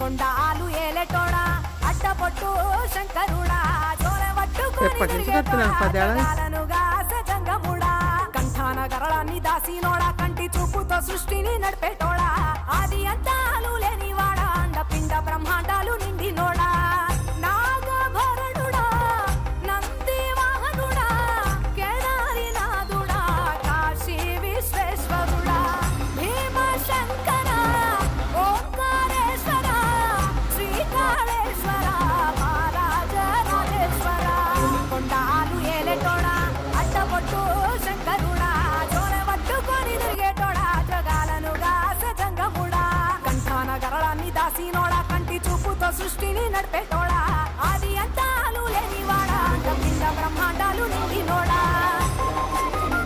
కొండాలు ఏలేటోడా అట్టపొట్టు శంకరుడా జంగముడా కంఠాన గరళాన్ని దాసినోడా కంటి చూపుతో సృష్టిని నడిపేటోడా ఆది అంతాలు లేనివాడా అండ పిండ బ్రహ్మాండాలు నిండినోడా నాగభరణుడా నంది వాహనుడా కేదారి నాదుడా కాశీ విశ్వేశ్వరుడా భీమ శంకర ఓంకారేశ్వర శ్రీకాళేశ్వర కొండాలు ఏలేటోడా అట్టపొట్టు శంకరుడా జోల పట్టుకొని తిరిగేటోడా జగాలను గాస జంగముడా కంఠాన గరళాన్ని దాసినోడా కంటి చూపుతో సృష్టిని నడిపేటోడా